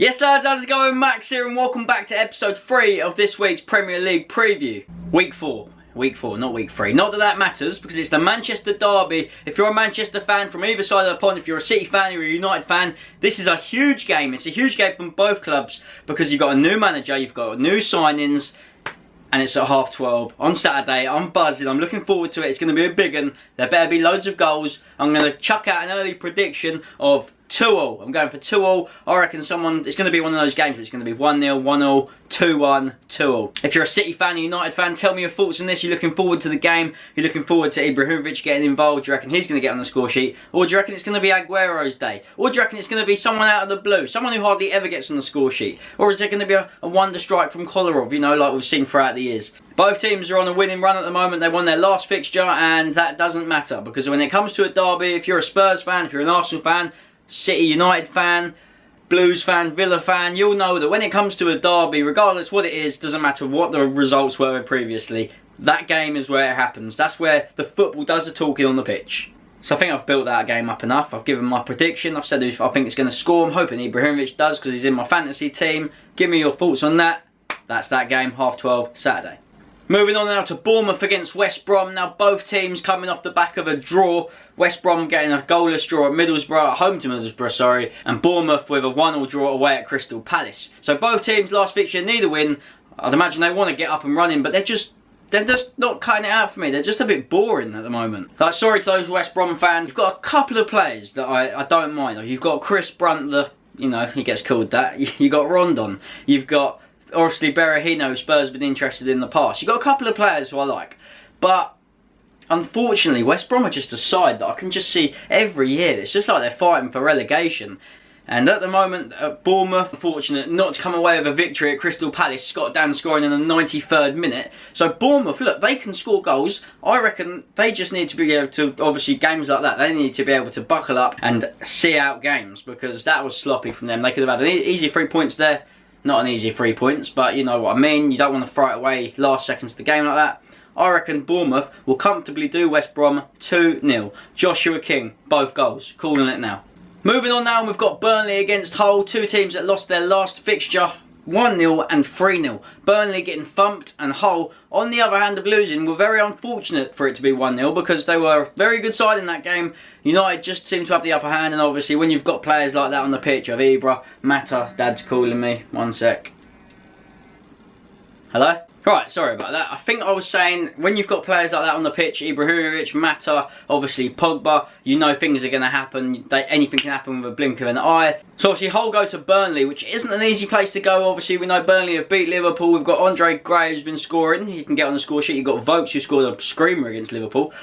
Yes lads, how's it going? Max here and welcome back to episode 3 of this week's Premier League preview. Week 4, not week 3. Not that that matters because it's the Manchester derby. If you're a Manchester fan from either side of the pond, if you're a City fan or a United fan, this is a huge game. It's a huge game from both clubs because you've got a new manager, you've got new signings, and it's at 12:30 on Saturday. I'm buzzing, I'm looking forward to it. It's going to be a big one. There better be loads of goals. I'm going to chuck out an early prediction of 2-2. I'm going for 2-2. I reckon it's going to be one of those games where it's going to be 1-0, 1-0, 2-1, 2-2. If you're a City fan, a United fan, tell me your thoughts on this. You're looking forward to the game? You're looking forward to Ibrahimovic getting involved? Do you reckon he's going to get on the score sheet? Or do you reckon it's going to be Aguero's day? Or do you reckon it's going to be someone out of the blue? Someone who hardly ever gets on the score sheet? Or is there going to be a wonder strike from Kolarov, you know, like we've seen throughout the years? Both teams are on a winning run at the moment. They won their last fixture and that doesn't matter because when it comes to a derby, if you're a Spurs fan, if you're an Arsenal fan, City United fan, Blues fan, Villa fan, you'll know that when it comes to a derby, regardless what it is, doesn't matter what the results were previously, that game is where it happens. That's where the football does the talking on the pitch. So I think I've built that game up enough. I've given my prediction. I've said I think it's going to score. I'm hoping Ibrahimovic does because he's in my fantasy team. Give me your thoughts on that. That's that game, 12:30 Saturday. Moving on now to Bournemouth against West Brom. Now both teams coming off the back of a draw. West Brom getting a goalless draw at Middlesbrough, at home to Middlesbrough, sorry. And Bournemouth with a 1-1 draw away at Crystal Palace. So both teams last fixture, neither win. I'd imagine they want to get up and running, but they're just not cutting it out for me. They're just a bit boring at the moment. Like, sorry to those West Brom fans. You've got a couple of players that I don't mind. You've got Chris Brunt, he gets called that. You've got Rondon. You've got obviously Berahino, who Spurs have been interested in the past. You've got a couple of players who I like. But unfortunately, West Brom are just a side that I can just see every year. It's just like they're fighting for relegation. And at the moment, Bournemouth, unfortunate not to come away with a victory at Crystal Palace. Scott Dan scoring in the 93rd minute. So Bournemouth, look, they can score goals. I reckon they just need to be able to, obviously games like that, they need to be able to buckle up and see out games. Because that was sloppy from them. They could have had an easy 3 points there. Not an easy 3 points, but you know what I mean. You don't want to throw it away last seconds of the game like that. I reckon Bournemouth will comfortably do West Brom 2-0. Joshua King, both goals. Calling it now. Moving on now, we've got Burnley against Hull. Two teams that lost their last fixture. 1-0 and 3-0. Burnley getting thumped and Hull, on the other hand of losing, were very unfortunate for it to be 1-0 because they were a very good side in that game. United just seemed to have the upper hand, and obviously when you've got players like that on the pitch, of Ibra, Mata, Dad's calling me, 1 sec. Hello? Right, sorry about that. I think I was saying, when you've got players like that on the pitch, Ibrahimovic, Mata, obviously Pogba, you know things are going to happen. Anything can happen with a blink of an eye. So obviously Hull go to Burnley, which isn't an easy place to go. Obviously we know Burnley have beat Liverpool. We've got Andre Gray who's been scoring. He can get on the score sheet. You've got Vokes who scored a screamer against Liverpool.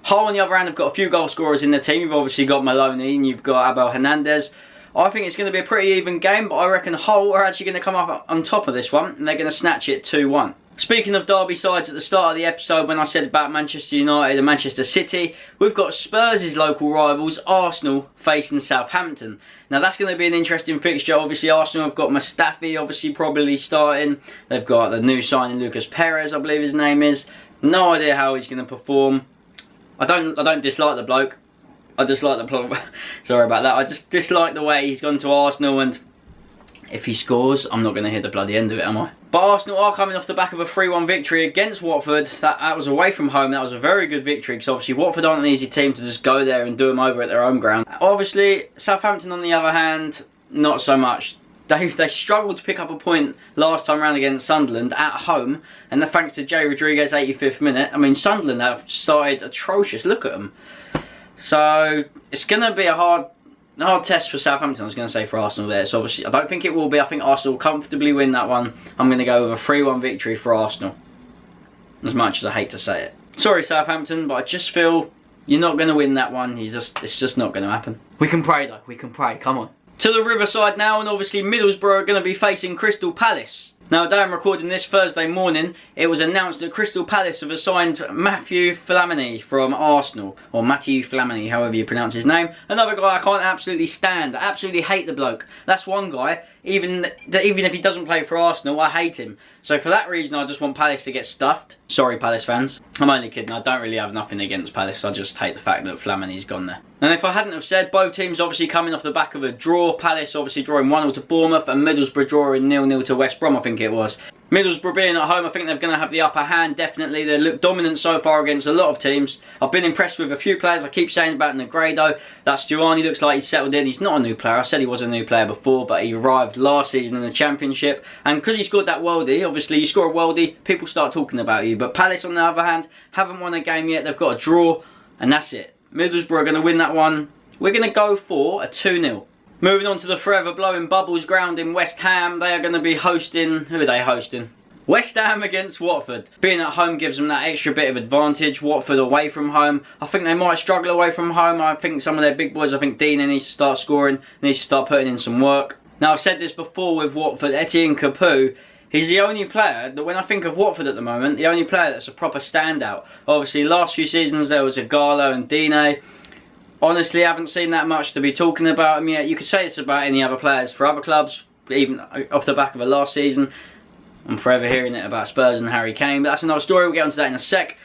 Hull on the other hand have got a few goal scorers in their team. You've obviously got Maloney and you've got Abel Hernandez. I think it's going to be a pretty even game, but I reckon Hull are actually going to come up on top of this one and they're going to snatch it 2-1. Speaking of derby sides, at the start of the episode when I said about Manchester United and Manchester City, we've got Spurs' local rivals, Arsenal, facing Southampton. Now that's going to be an interesting fixture. Obviously Arsenal have got Mustafi obviously probably starting. They've got the new signing Lucas Perez, I believe his name is. No idea how he's going to perform. I don't dislike the bloke. I dislike the sorry about that. I just dislike the way he's gone to Arsenal, and if he scores, I'm not going to hear the bloody end of it, am I? But Arsenal are coming off the back of a 3-1 victory against Watford. That was away from home. That was a very good victory because obviously Watford aren't an easy team to just go there and do them over at their own ground. Obviously, Southampton on the other hand, not so much. They struggled to pick up a point last time round against Sunderland at home, and thanks to Jay Rodriguez 85th minute. I mean, Sunderland have started atrocious. Look at them. So it's going to be a hard test for Southampton, I was going to say, for Arsenal there. So obviously, I don't think it will be. I think Arsenal will comfortably win that one. I'm going to go with a 3-1 victory for Arsenal. As much as I hate to say it. Sorry, Southampton, but I just feel you're not going to win that one. It's just not going to happen. We can pray, though. We can pray. Come on. To the Riverside now, and obviously Middlesbrough are going to be facing Crystal Palace. Now, today I'm recording this Thursday morning. It was announced that Crystal Palace have assigned Matthew Flamini from Arsenal, or Matthew Flamini, however you pronounce his name. Another guy I can't absolutely stand. I absolutely hate the bloke. That's one guy. even if he doesn't play for Arsenal, I hate him. So for that reason, I just want Palace to get stuffed. Sorry, Palace fans. I'm only kidding. I don't really have nothing against Palace. I just hate the fact that Flamini's gone there. And if I hadn't have said, both teams obviously coming off the back of a draw. Palace obviously drawing 1-0 to Bournemouth and Middlesbrough drawing 0-0 to West Brom, I think it was. Middlesbrough being at home, I think they're going to have the upper hand, definitely. They look dominant so far against a lot of teams. I've been impressed with a few players. I keep saying about Negredo. That Stuani looks like he's settled in. He's not a new player. I said he was a new player before, but he arrived last season in the Championship. And because he scored that worldie, obviously you score a worldie, people start talking about you. But Palace, on the other hand, haven't won a game yet. They've got a draw, and that's it. Middlesbrough are going to win that one. We're going to go for a 2-0. Moving on to the forever blowing bubbles ground in West Ham. They are going to be hosting... Who are they hosting? West Ham against Watford. Being at home gives them that extra bit of advantage. Watford away from home. I think they might struggle away from home. I think some of their big boys, I think Dina needs to start scoring. Needs to start putting in some work. Now, I've said this before with Watford. Etienne Capoue, he's the only player that when I think of Watford at the moment, the only player that's a proper standout. Obviously, last few seasons there was Igalo and Dina. Honestly, I haven't seen that much to be talking about him yet. You could say this about any other players for other clubs, even off the back of a last season. I'm forever hearing it about Spurs and Harry Kane, but that's another story. We'll get onto that in a sec.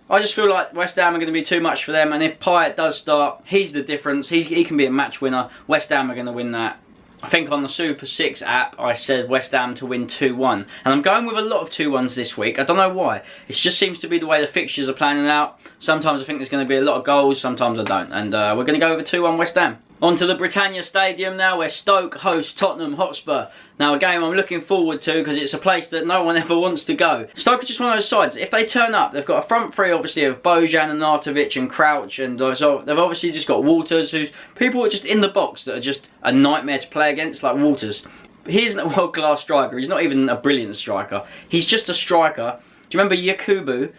I just feel like West Ham are going to be too much for them, and if Payet does start, he's the difference. He can be a match winner. West Ham are going to win that. I think on the Super 6 app, I said West Ham to win 2-1. And I'm going with a lot of 2-1s this week. I don't know why. It just seems to be the way the fixtures are planning out. Sometimes I think there's going to be a lot of goals, sometimes I don't. And we're going to go with a 2-1 West Ham. On to the Britannia Stadium now, where Stoke hosts Tottenham Hotspur. Now, a game I'm looking forward to because it's a place that no one ever wants to go. Stoke are just one of those sides. If they turn up, they've got a front three, obviously, of Bojan, Arnautovic and Crouch. And they've obviously just got Walters, who's people are just in the box that are just a nightmare to play against, like Walters. He isn't a world-class striker. He's not even a brilliant striker. He's just a striker. Do you remember Yakubu?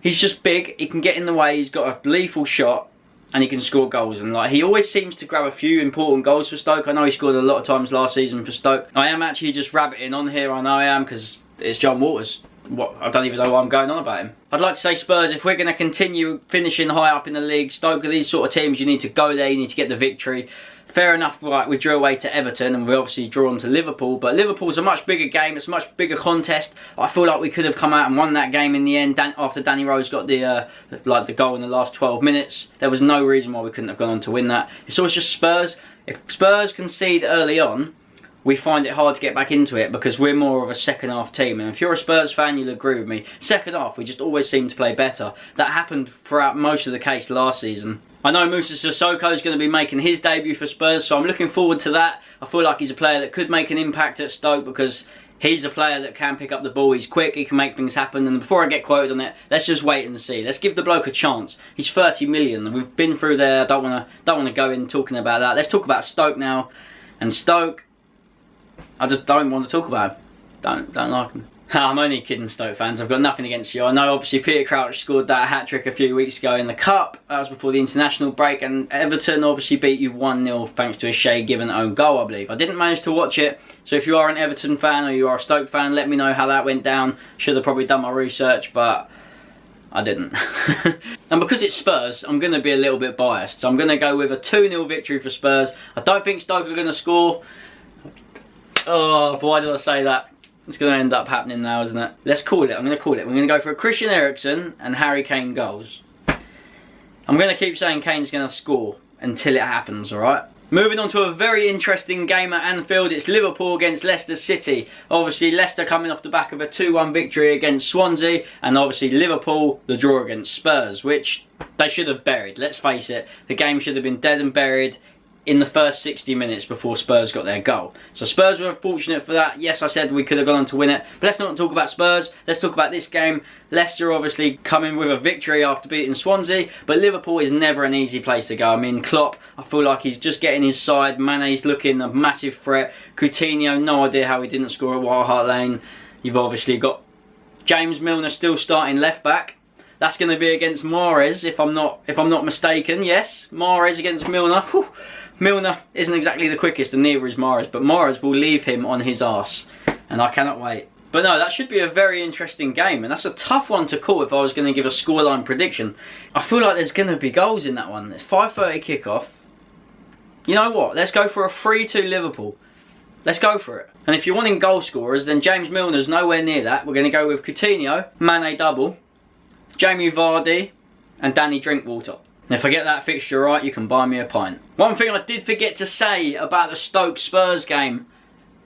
He's just big. He can get in the way. He's got a lethal shot. And he can score goals, and like he always seems to grab a few important goals for Stoke. I know he scored a lot of times last season for Stoke. I am actually just rabbiting on here, I know I am, because it's John Waters. What, I don't even know why I'm going on about him. I'd like to say Spurs, if we're going to continue finishing high up in the league, Stoke are these sort of teams, you need to go there, you need to get the victory. Fair enough, right, we drew away to Everton and we obviously drawn to Liverpool, but Liverpool's a much bigger game, it's a much bigger contest. I feel like we could have come out and won that game in the end after Danny Rose got the goal in the last 12 minutes. There was no reason why we couldn't have gone on to win that. It's always just Spurs. If Spurs concede early on, we find it hard to get back into it because we're more of a second half team. And if you're a Spurs fan, you'll agree with me. Second half, we just always seem to play better. That happened throughout most of the case last season. I know Moussa Sissoko is going to be making his debut for Spurs, so I'm looking forward to that. I feel like he's a player that could make an impact at Stoke because he's a player that can pick up the ball. He's quick, he can make things happen. And before I get quoted on it, let's just wait and see. Let's give the bloke a chance. He's 30 million, and we've been through there. I don't want to go in talking about that. Let's talk about Stoke now. And Stoke, I just don't want to talk about him. Don't like him. I'm only kidding, Stoke fans. I've got nothing against you. I know obviously Peter Crouch scored that hat-trick a few weeks ago in the Cup. That was before the international break, and Everton obviously beat you 1-0 thanks to a Shea Given own goal, I believe. I didn't manage to watch it, so if you are an Everton fan or you are a Stoke fan, let me know how that went down. Should have probably done my research, but I didn't. And because it's Spurs, I'm going to be a little bit biased. So I'm going to go with a 2-0 victory for Spurs. I don't think Stoke are going to score. Oh, why did I say that? It's going to end up happening now, isn't it? Let's call it. I'm going to call it. We're going to go for a Christian Eriksen and Harry Kane goals. I'm going to keep saying Kane's going to score until it happens, alright? Moving on to a very interesting game at Anfield. It's Liverpool against Leicester City. Obviously, Leicester coming off the back of a 2-1 victory against Swansea. And obviously, Liverpool, the draw against Spurs, which they should have buried. Let's face it, the game should have been dead and buried in the first 60 minutes before Spurs got their goal. So Spurs were fortunate for that. Yes, I said we could have gone on to win it. But let's not talk about Spurs. Let's talk about this game. Leicester obviously coming with a victory after beating Swansea. But Liverpool is never an easy place to go. I mean, Klopp, I feel like he's just getting his side. Mane's looking a massive threat. Coutinho, no idea how he didn't score at White Hart Lane. You've obviously got James Milner still starting left back. That's going to be against Mahrez, if I'm not mistaken. Yes, Mahrez against Milner. Whew. Milner isn't exactly the quickest, and neither is Mahrez, but Mahrez will leave him on his arse, and I cannot wait. But no, that should be a very interesting game, and that's a tough one to call if I was going to give a scoreline prediction. I feel like there's going to be goals in that one. It's 5:30 kickoff. You know what? Let's go for a 3-2 Liverpool. Let's go for it. And if you're wanting goal scorers, then James Milner's nowhere near that. We're going to go with Coutinho, Mane double, Jamie Vardy, and Danny Drinkwater. And if I get that fixture right, you can buy me a pint. One thing I did forget to say about the Stoke Spurs game,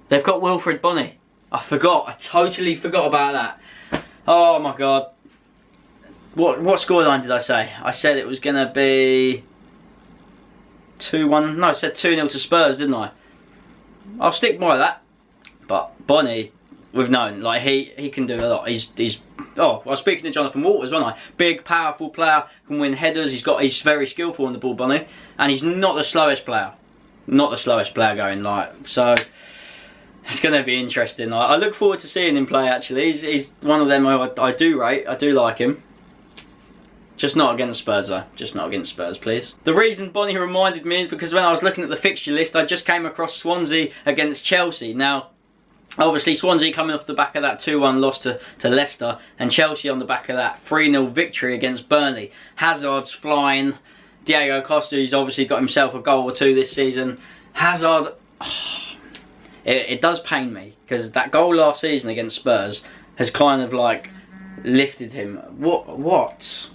they've got Wilfried Bony. I forgot. I totally forgot about that. Oh my God. What scoreline did I say? I said it was going to be 2-1. No, I said 2-0 to Spurs, didn't I? I'll stick by that. But Bony, we've known, like he can do a lot. He's oh, I was speaking to Jonathan Walters, wasn't I? Big, powerful player, can win headers. He's very skillful on the ball, Bony, and he's not the slowest player. Not the slowest player going, like, so it's going to be interesting. I look forward to seeing him play. Actually, he's one of them I do rate. I do like him. Just not against Spurs though. Just not against Spurs, please. The reason Bonnie reminded me is because when I was looking at the fixture list, I just came across Swansea against Chelsea. Now, obviously Swansea coming off the back of that 2-1 loss to Leicester, and Chelsea on the back of that 3-0 victory against Burnley. Hazard's flying. Diego Costa, he's obviously got himself a goal or two this season. Hazard, it does pain me, because that goal last season against Spurs has kind of like lifted him. What?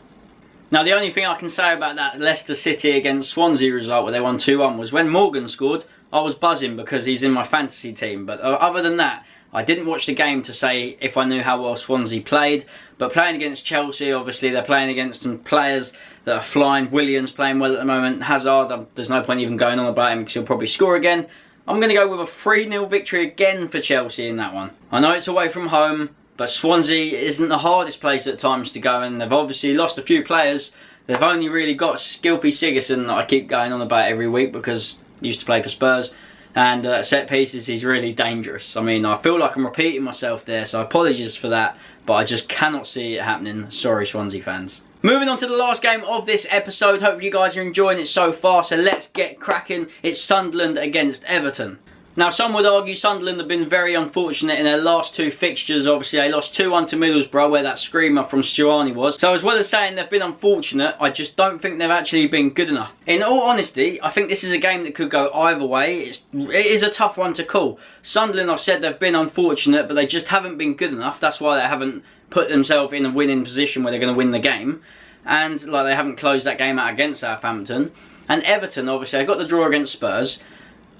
Now, the only thing I can say about that Leicester City against Swansea result where they won 2-1 was when Morgan scored, I was buzzing because he's in my fantasy team. But other than that, I didn't watch the game to say if I knew how well Swansea played. But playing against Chelsea, obviously they're playing against some players that are flying. Williams playing well at the moment. Hazard, there's no point even going on about him because he'll probably score again. I'm going to go with a 3-0 victory again for Chelsea in that one. I know it's away from home, but Swansea isn't the hardest place at times to go, and they've obviously lost a few players. They've only really got Skilfy Sigurdsson that I keep going on about every week because he used to play for Spurs. And set pieces, he's really dangerous. I mean, I feel like I'm repeating myself there, so apologies for that. But I just cannot see it happening. Sorry, Swansea fans. Moving on to the last game of this episode. Hope you guys are enjoying it so far, so let's get cracking. It's Sunderland against Everton. Now, some would argue Sunderland have been very unfortunate in their last two fixtures. Obviously, they lost 2-1 to Middlesbrough, where that screamer from Stuani was. So, as well as saying they've been unfortunate, I just don't think they've actually been good enough. In all honesty, I think this is a game that could go either way. It is a tough one to call. Sunderland, I've said they've been unfortunate, but they just haven't been good enough. That's why they haven't put themselves in a winning position where they're going to win the game. And, like, they haven't closed that game out against Southampton. And Everton, obviously, they got the draw against Spurs.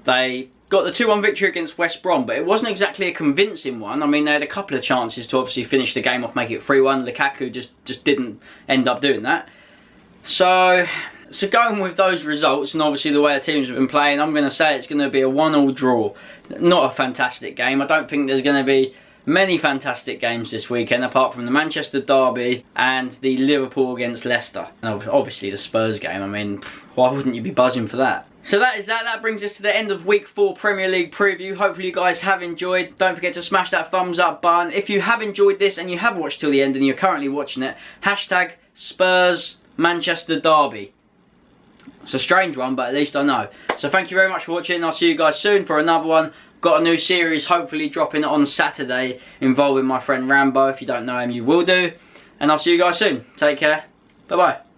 They got the 2-1 victory against West Brom, but it wasn't exactly a convincing one. I mean, they had a couple of chances to obviously finish the game off, make it 3-1. Lukaku just didn't end up doing that. So going with those results, and obviously the way the teams have been playing, I'm going to say it's going to be a 1-1 draw. Not a fantastic game. I don't think there's going to be many fantastic games this weekend, apart from the Manchester derby and the Liverpool against Leicester. And obviously the Spurs game. I mean, why wouldn't you be buzzing for that? So that brings us to the end of Week 4 Premier League preview. Hopefully you guys have enjoyed. Don't forget to smash that thumbs up button. If you have enjoyed this and you have watched till the end and you're currently watching it, hashtag Spurs Manchester Derby. It's a strange one, but at least I know. So thank you very much for watching. I'll see you guys soon for another one. Got a new series hopefully dropping on Saturday involving my friend Rambo. If you don't know him, you will do. And I'll see you guys soon. Take care. Bye-bye.